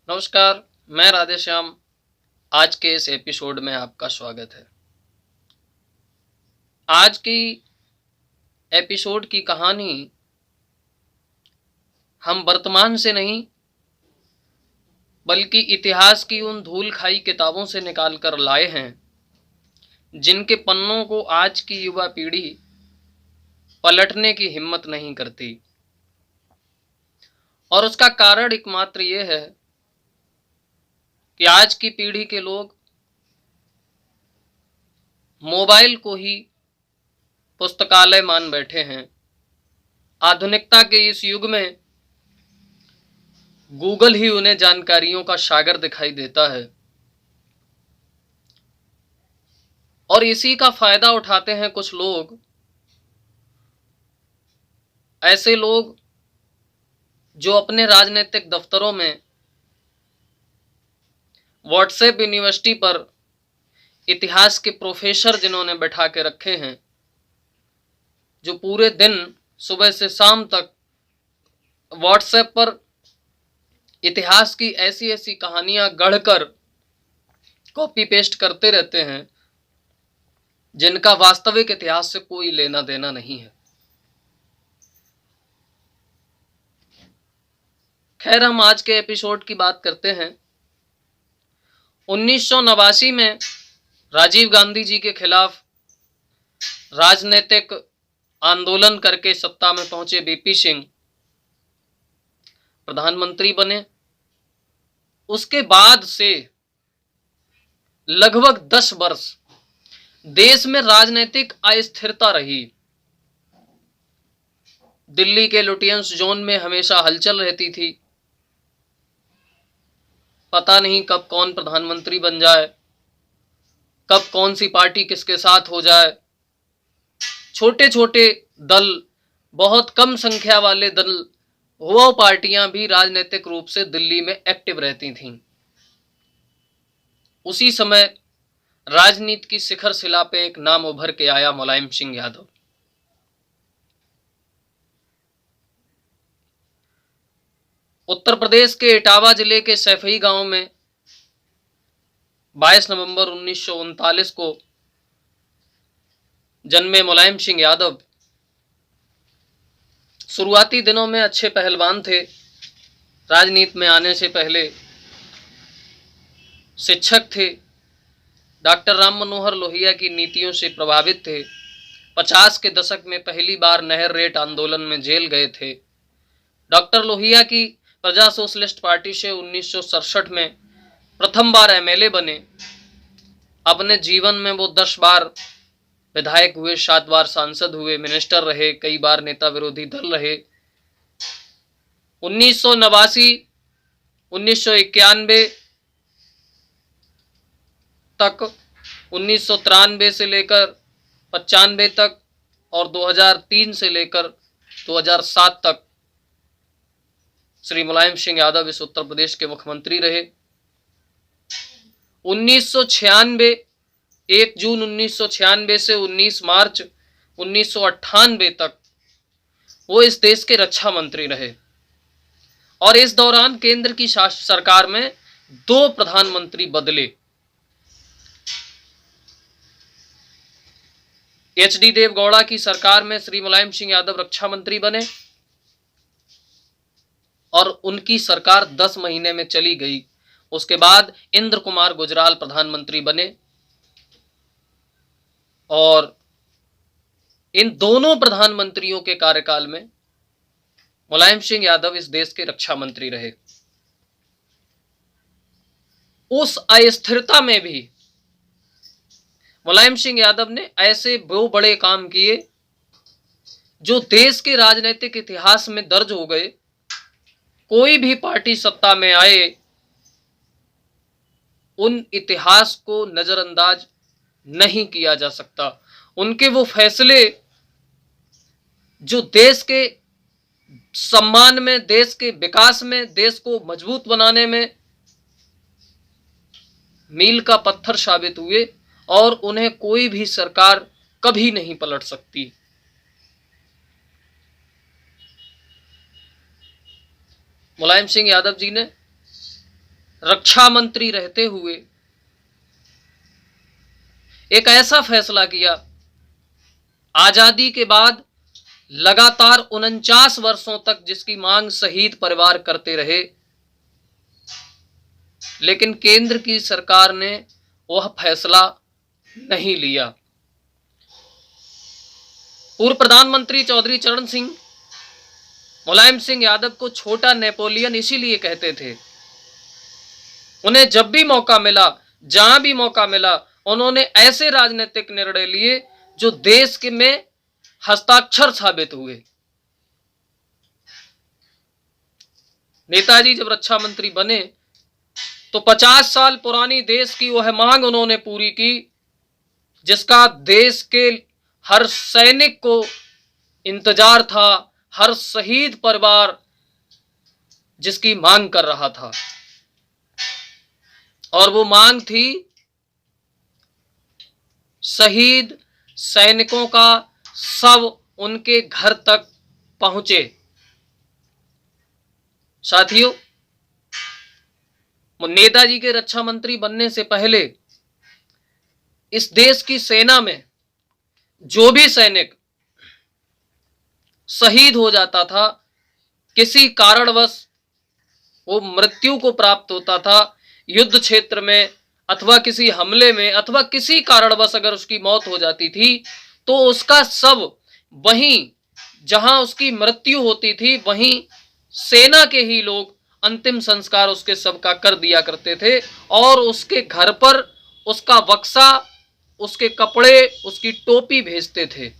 नमस्कार, मैं राधेश्याम। आज के इस एपिसोड में आपका स्वागत है। आज की एपिसोड की कहानी हम वर्तमान से नहीं बल्कि इतिहास की उन धूल खाई किताबों से निकाल कर लाए हैं जिनके पन्नों को आज की युवा पीढ़ी पलटने की हिम्मत नहीं करती। और उसका कारण एकमात्र ये है कि आज की पीढ़ी के लोग मोबाइल को ही पुस्तकालय मान बैठे हैं। आधुनिकता के इस युग में गूगल ही उन्हें जानकारियों का सागर दिखाई देता है और इसी का फायदा उठाते हैं कुछ लोग। ऐसे लोग जो अपने राजनीतिक दफ्तरों में व्हाट्सएप यूनिवर्सिटी पर इतिहास के प्रोफेसर जिन्होंने बैठा के रखे हैं, जो पूरे दिन सुबह से शाम तक व्हाट्सएप पर इतिहास की ऐसी ऐसी कहानियां गढ़कर कॉपी पेस्ट करते रहते हैं जिनका वास्तविक इतिहास से कोई लेना देना नहीं है। खैर, हम आज के एपिसोड की बात करते हैं। 1989 में राजीव गांधी जी के खिलाफ राजनीतिक आंदोलन करके सत्ता में पहुंचे बीपी सिंह प्रधानमंत्री बने। उसके बाद से लगभग 10 वर्ष देश में राजनीतिक अस्थिरता रही। दिल्ली के लुटियंस जोन में हमेशा हलचल रहती थी। पता नहीं कब कौन प्रधानमंत्री बन जाए, कब कौन सी पार्टी किसके साथ हो जाए। छोटे छोटे दल, बहुत कम संख्या वाले दल, वो पार्टियां भी राजनीतिक रूप से दिल्ली में एक्टिव रहती थीं। उसी समय राजनीति की शिखर शिला पे एक नाम उभर के आया, मुलायम सिंह यादव। उत्तर प्रदेश के इटावा जिले के सैफई गांव में 22 नवंबर 1939 को जन्मे मुलायम सिंह यादव शुरुआती दिनों में अच्छे पहलवान थे। राजनीति में आने से पहले शिक्षक थे। डॉक्टर राम मनोहर लोहिया की नीतियों से प्रभावित थे। 50 के दशक में पहली बार नहर रेट आंदोलन में जेल गए थे। डॉक्टर लोहिया की प्रजा सोशलिस्ट पार्टी से 1967 में प्रथम बार एमएलए बने। अपने जीवन में वो 10 बार विधायक हुए, 7 बार सांसद हुए, मिनिस्टर रहे, कई बार नेता विरोधी दल रहे। 1989, 1991 तक, 1993 से लेकर 95 तक और 2003 से लेकर 2007 तक श्री मुलायम सिंह यादव इस उत्तर प्रदेश के मुख्यमंत्री रहे। 1996, 1 जून 1996 से 19 मार्च 1998 तक वो इस देश के रक्षा मंत्री रहे। और इस दौरान केंद्र की सरकार में 2 प्रधानमंत्री बदले। एचडी देवगौड़ा की सरकार में श्री मुलायम सिंह यादव रक्षा मंत्री बने और उनकी सरकार 10 महीने में चली गई। उसके बाद इंद्र कुमार गुजराल प्रधानमंत्री बने और इन दोनों प्रधानमंत्रियों के कार्यकाल में मुलायम सिंह यादव इस देश के रक्षा मंत्री रहे। उस अस्थिरता में भी मुलायम सिंह यादव ने ऐसे वो बड़े काम किए जो देश के राजनीतिक इतिहास में दर्ज हो गए। कोई भी पार्टी सत्ता में आए, उन इतिहास को नजरअंदाज नहीं किया जा सकता। उनके वो फैसले जो देश के सम्मान में, देश के विकास में, देश को मजबूत बनाने में मील का पत्थर साबित हुए और उन्हें कोई भी सरकार कभी नहीं पलट सकती। मुलायम सिंह यादव जी ने रक्षा मंत्री रहते हुए एक ऐसा फैसला किया, आजादी के बाद लगातार 49 वर्षों तक जिसकी मांग शहीद परिवार करते रहे, लेकिन केंद्र की सरकार ने वह फैसला नहीं लिया। पूर्व प्रधानमंत्री चौधरी चरण सिंह मुलायम सिंह यादव को छोटा नेपोलियन इसीलिए कहते थे। उन्हें जब भी मौका मिला, जहां भी मौका मिला, उन्होंने ऐसे राजनीतिक निर्णय लिए जो देश के में हस्ताक्षर साबित हुए। नेताजी जब रक्षा मंत्री बने तो 50 साल पुरानी देश की वह मांग उन्होंने पूरी की जिसका देश के हर सैनिक को इंतजार था, हर शहीद परिवार जिसकी मांग कर रहा था। और वो मांग थी शहीद सैनिकों का शव उनके घर तक पहुंचे। साथियों, नेताजी के रक्षा मंत्री बनने से पहले इस देश की सेना में जो भी सैनिक शहीद हो जाता था, किसी कारणवश वो मृत्यु को प्राप्त होता था, युद्ध क्षेत्र में अथवा किसी हमले में अथवा किसी कारणवश अगर उसकी मौत हो जाती थी तो उसका शव वहीं जहां उसकी मृत्यु होती थी वहीं सेना के ही लोग अंतिम संस्कार उसके शव का कर दिया करते थे और उसके घर पर उसका बक्सा, उसके कपड़े, उसकी टोपी भेजते थे।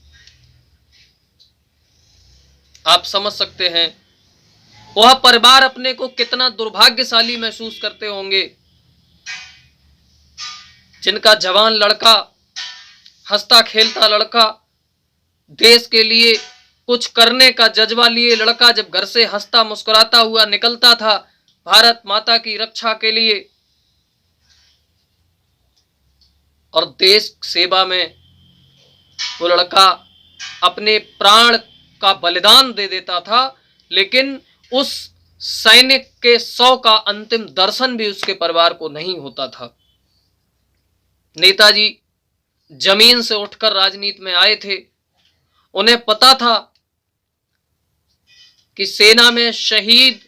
आप समझ सकते हैं वह परिवार अपने को कितना दुर्भाग्यशाली महसूस करते होंगे जिनका जवान लड़का, हंसता खेलता लड़का, देश के लिए कुछ करने का जज्बा लिए लड़का जब घर से हंसता मुस्कुराता हुआ निकलता था भारत माता की रक्षा के लिए और देश सेवा में वो लड़का अपने प्राण का बलिदान दे देता था, लेकिन उस सैनिक के शव का अंतिम दर्शन भी उसके परिवार को नहीं होता था। नेताजी जमीन से उठकर राजनीति में आए थे। उन्हें पता था कि सेना में शहीद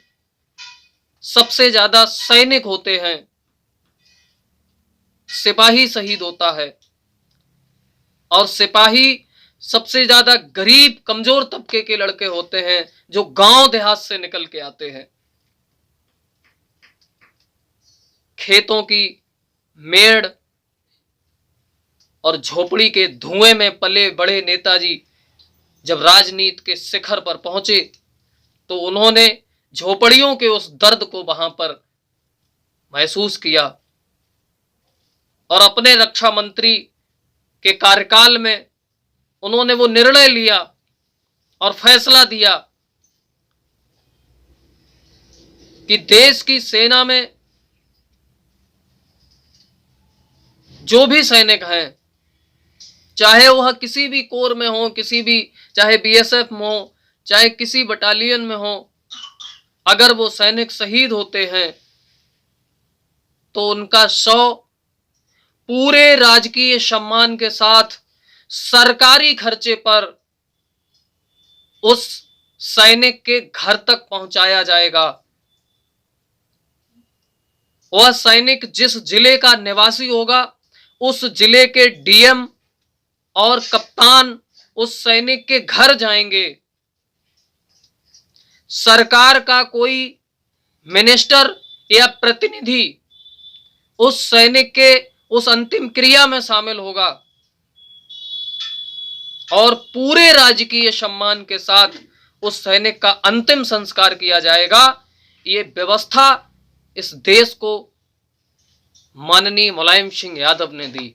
सबसे ज्यादा सैनिक होते हैं, सिपाही शहीद होता है और सिपाही सबसे ज्यादा गरीब कमजोर तबके के लड़के होते हैं जो गांव देहात से निकल के आते हैं। खेतों की मेड़ और झोपड़ी के धुएं में पले बड़े नेताजी जब राजनीति के शिखर पर पहुंचे तो उन्होंने झोपड़ियों के उस दर्द को वहां पर महसूस किया और अपने रक्षा मंत्री के कार्यकाल में उन्होंने वो निर्णय लिया और फैसला दिया कि देश की सेना में जो भी सैनिक हैं, चाहे वह किसी भी कोर में हो, चाहे बीएसएफ में हो, चाहे किसी बटालियन में हो, अगर वो सैनिक शहीद होते हैं तो उनका शव पूरे राजकीय सम्मान के साथ सरकारी खर्चे पर उस सैनिक के घर तक पहुंचाया जाएगा। वह सैनिक जिस जिले का निवासी होगा उस जिले के डीएम और कप्तान उस सैनिक के घर जाएंगे। सरकार का कोई मिनिस्टर या प्रतिनिधि उस सैनिक के उस अंतिम क्रिया में शामिल होगा और पूरे राजकीय सम्मान के साथ उस सैनिक का अंतिम संस्कार किया जाएगा। ये व्यवस्था इस देश को माननीय मुलायम सिंह यादव ने दी।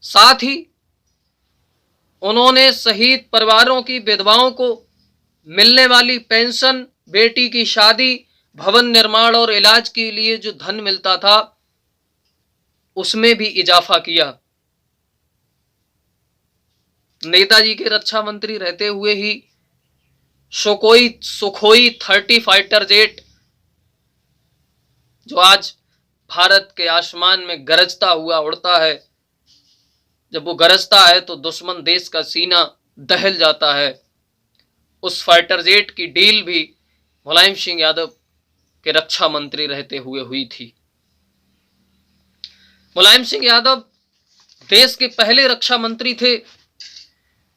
साथ ही उन्होंने शहीद परिवारों की विधवाओं को मिलने वाली पेंशन, बेटी की शादी, भवन निर्माण और इलाज के लिए जो धन मिलता था उसमें भी इजाफा किया। नेताजी के रक्षा मंत्री रहते हुए ही सुखोई 30 फाइटर जेट जो आज भारत के आसमान में गरजता हुआ उड़ता है, जब वो गरजता है तो दुश्मन देश का सीना दहल जाता है। उस फाइटर जेट की डील भी मुलायम सिंह यादव के रक्षा मंत्री रहते हुए हुई थी। मुलायम सिंह यादव देश के पहले रक्षा मंत्री थे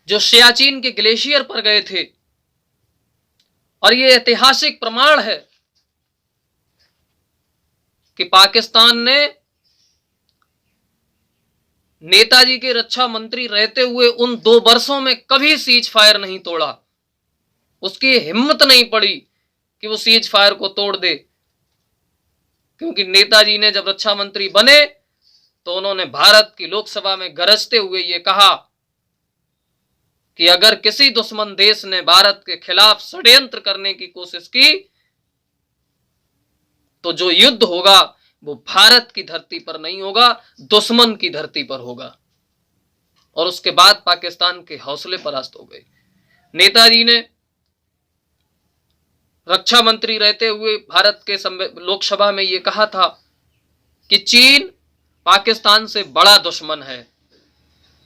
जो सियाचिन के ग्लेशियर पर गए थे, और यह ऐतिहासिक प्रमाण है कि पाकिस्तान ने नेताजी के रक्षा मंत्री रहते हुए उन 2 वर्षों में कभी सीज फायर नहीं तोड़ा। उसकी हिम्मत नहीं पड़ी कि वो सीज फायर को तोड़ दे, क्योंकि नेताजी ने जब रक्षा मंत्री बने तो उन्होंने भारत की लोकसभा में गरजते हुए ये कहा कि अगर किसी दुश्मन देश ने भारत के खिलाफ षड्यंत्र करने की कोशिश की तो जो युद्ध होगा वो भारत की धरती पर नहीं होगा, दुश्मन की धरती पर होगा। और उसके बाद पाकिस्तान के हौसले परास्त हो गए। नेताजी ने रक्षा मंत्री रहते हुए भारत के लोकसभा में यह कहा था कि चीन पाकिस्तान से बड़ा दुश्मन है,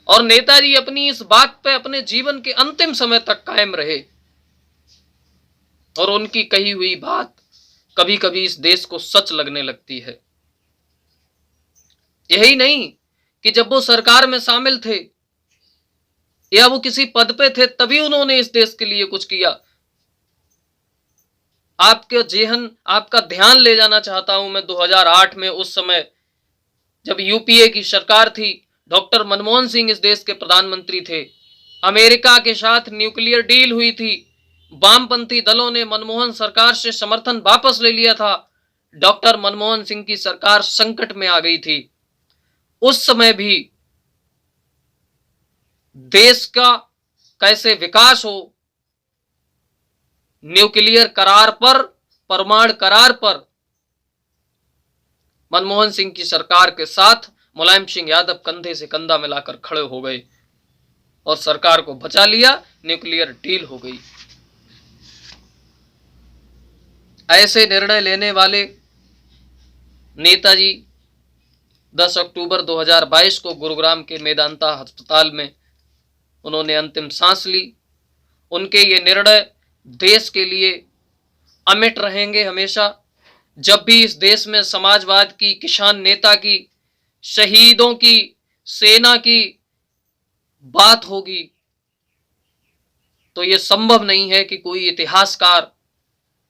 और नेताजी अपनी इस बात पे अपने जीवन के अंतिम समय तक कायम रहे। और उनकी कही हुई बात कभी कभी इस देश को सच लगने लगती है। यही नहीं कि जब वो सरकार में शामिल थे या वो किसी पद पे थे तभी उन्होंने इस देश के लिए कुछ किया। आपका ध्यान ले जाना चाहता हूं मैं 2008 में, उस समय जब यूपीए की सरकार थी, डॉक्टर मनमोहन सिंह इस देश के प्रधानमंत्री थे, अमेरिका के साथ न्यूक्लियर डील हुई थी, वामपंथी दलों ने मनमोहन सरकार से समर्थन वापस ले लिया था, डॉक्टर मनमोहन सिंह की सरकार संकट में आ गई थी। उस समय भी देश का कैसे विकास हो, न्यूक्लियर करार पर, परमाणु करार पर मनमोहन सिंह की सरकार के साथ मुलायम सिंह यादव कंधे से कंधा मिलाकर खड़े हो गए और सरकार को बचा लिया, न्यूक्लियर डील हो गई। ऐसे निर्णय लेने वाले नेताजी 10 अक्टूबर 2022 को गुरुग्राम के मेदांता अस्पताल में उन्होंने अंतिम सांस ली। उनके ये निर्णय देश के लिए अमिट रहेंगे हमेशा। जब भी इस देश में समाजवाद की, किसान नेता की, शहीदों की, सेना की बात होगी तो यह संभव नहीं है कि कोई इतिहासकार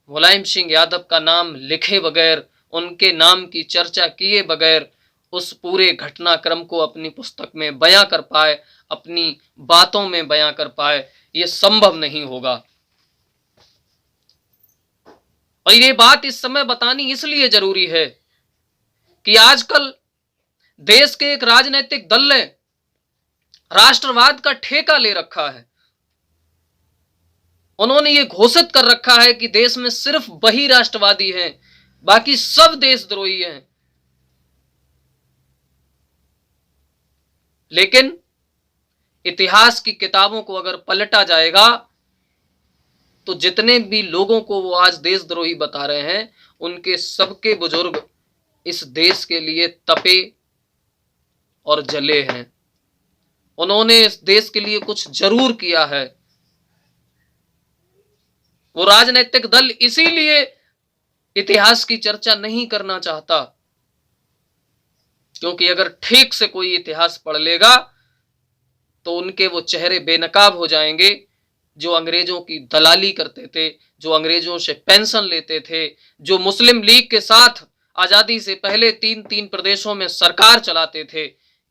मुलायम सिंह यादव का नाम लिखे बगैर, उनके नाम की चर्चा किए बगैर उस पूरे घटनाक्रम को अपनी पुस्तक में बयां कर पाए, अपनी बातों में बयां कर पाए। यह संभव नहीं होगा। और ये बात इस समय बतानी इसलिए जरूरी है कि आजकल देश के एक राजनीतिक दल ने राष्ट्रवाद का ठेका ले रखा है। उन्होंने ये घोषित कर रखा है कि देश में सिर्फ वही राष्ट्रवादी हैं, बाकी सब देशद्रोही हैं। लेकिन इतिहास की किताबों को अगर पलटा जाएगा तो जितने भी लोगों को वो आज देशद्रोही बता रहे हैं, उनके सबके बुजुर्ग इस देश के लिए तपे और जले हैं। उन्होंने इस देश के लिए कुछ जरूर किया है। वो राजनीतिक दल इसीलिए इतिहास की चर्चा नहीं करना चाहता, क्योंकि अगर ठीक से कोई इतिहास पढ़ लेगा तो उनके वो चेहरे बेनकाब हो जाएंगे जो अंग्रेजों की दलाली करते थे, जो अंग्रेजों से पेंशन लेते थे, जो मुस्लिम लीग के साथ आजादी से पहले 3 प्रदेशों में सरकार चलाते थे।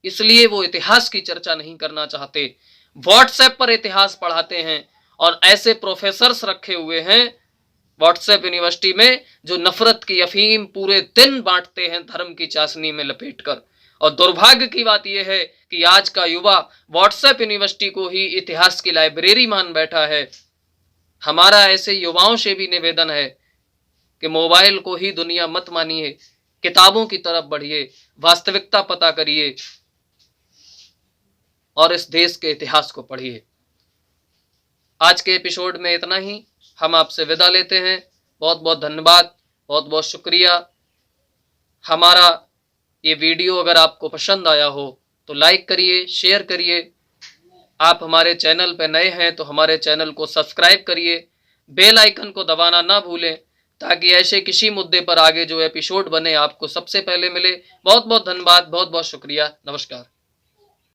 इसलिए वो इतिहास की चर्चा नहीं करना चाहते। व्हाट्सएप पर इतिहास पढ़ाते हैं और ऐसे प्रोफेसर्स रखे हुए हैं व्हाट्सएप यूनिवर्सिटी में जो नफरत की अफीम पूरे दिन बांटते हैं धर्म की चाशनी में लपेटकर। और दुर्भाग्य की बात यह है कि आज का युवा व्हाट्सएप यूनिवर्सिटी को ही इतिहास की लाइब्रेरी मान बैठा है। हमारा ऐसे युवाओं से भी निवेदन है कि मोबाइल को ही दुनिया मत मानिए, किताबों की तरफ बढ़िए, वास्तविकता पता करिए और इस देश के इतिहास को पढ़िए। आज के एपिसोड में इतना ही। हम आपसे विदा लेते हैं। बहुत बहुत धन्यवाद, बहुत बहुत शुक्रिया। हमारा ये वीडियो अगर आपको पसंद आया हो तो लाइक करिए, शेयर करिए। आप हमारे चैनल पर नए हैं तो हमारे चैनल को सब्सक्राइब करिए, बेल आइकन को दबाना ना भूलें, ताकि ऐसे किसी मुद्दे पर आगे जो एपिसोड बने आपको सबसे पहले मिले। बहुत बहुत धन्यवाद, बहुत बहुत शुक्रिया। नमस्कार।